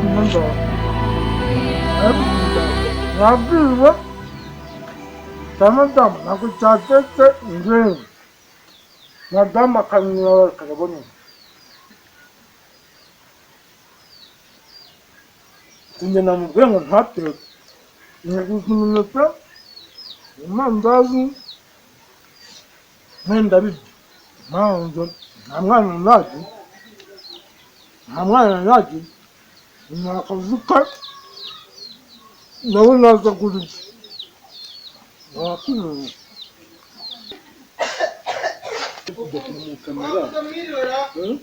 있는데 나비가 잘못하면 나그 자체때 이제 나도 막 하는 거 그래보니 근데 나는 그냥 하트 내가 무슨 일 만다지 맨다비 마운드 남가는 나지 나 가지고 너무 나서 그러지 아 그래 응?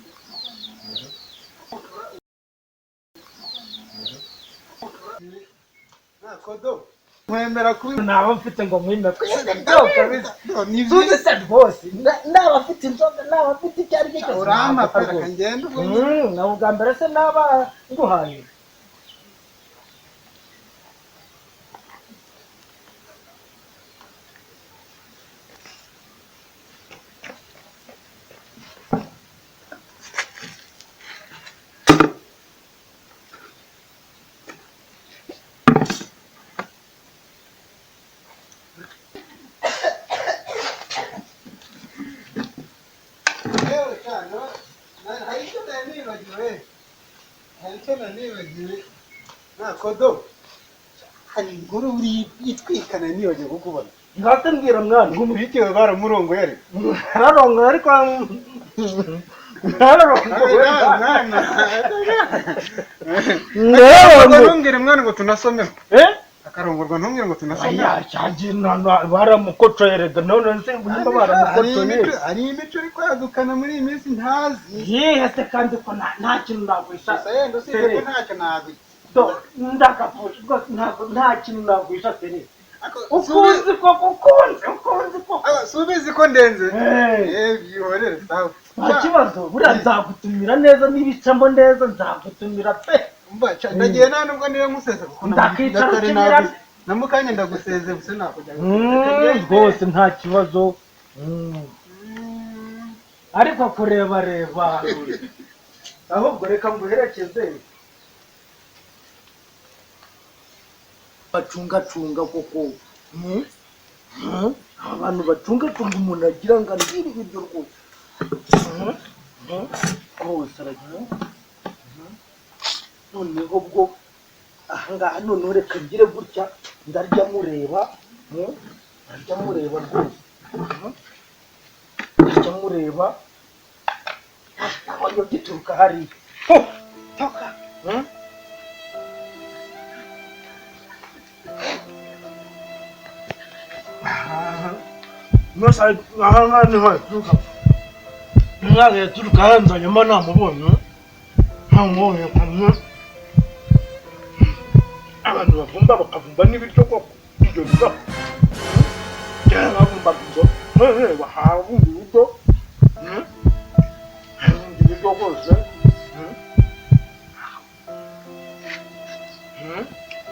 Mwemera kubi n'abafite ngo mwime nivyo se rwose n'abafite inzoga n'abafite icyo ari cyo cyose urama pera kangenda ubwo na ubwa mbere se n'aba nguhaye nakodo hari inkuru uri yitwikana niyoje kukubona ngatambwira mwana bitewe baramurongo yari araronga ariko ntumbwire mwana ngo tunasome akarongorwa ntumbwire ngo tunasome baramukocoyerega none se nimba baramukocoye hari imico iri kwadukana muri iyi minsi ntazi yese kandi ko nta kintu nagwisha yenda usibye ko ntacyo nagwi ndakapfusha rwose nta kintu nagwisha sere ukunzi ko subizi ko ndenze byihorere sawa nta kibazo buriya nzagutumira neza n'ibicamo neza nzagutumira pe ndagiye nta nubwo niwe museze kuko ndakicara ukimira na mukanya ndaguseze buse nakujya rwose nta kibazo ariko kureba ahubwo reka nguherekeze bacungacunga koko abantu bacungacunga umuntu agira ngo arire ibiryo rwose rwose aragira noneho bwo ahangaha noneho reka ngire gutya ndarya mureba rwose ndarya mureba ntabwo gituruka hariya toka Masa aha ni haturuka mwana yaturuka hanze nyuma namubonye ntamubonye kamwe abantu bakavumba n'ibiryo koko ibyo biza bavumba ibyo bahabumba ibiryo ibiryo rwose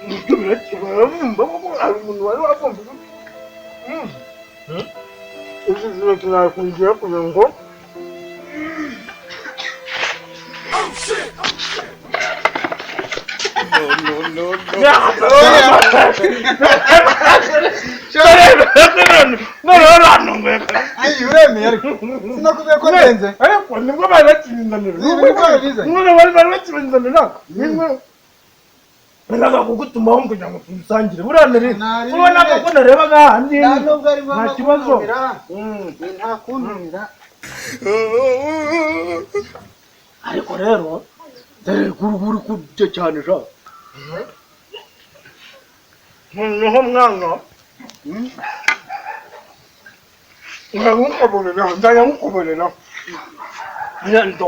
ibyo baravumba kuko hari umuntu wari wavumba This is like I can jump and go. Oh shit! No. Ay, uremeye sinakubwiye ko ndenze ariko nibwo bari bakirindanira Naga kugutuma aho kugira ngo tumusangire buranere ubona ko nareba gahandi nta kibazo nta kuntumira ariko rero dore guru kujya cyane sha noneho mwana ndagukoborera ndo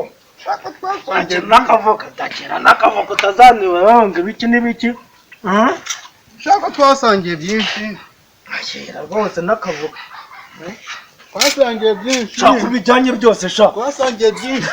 nakavoka utazaniwe wanga ibiki n'ibiki shaka twasangiye byinshi akira rwose nakavoka twasangiye byinshi shaka bijyanye byose shaka twasangiye byinshi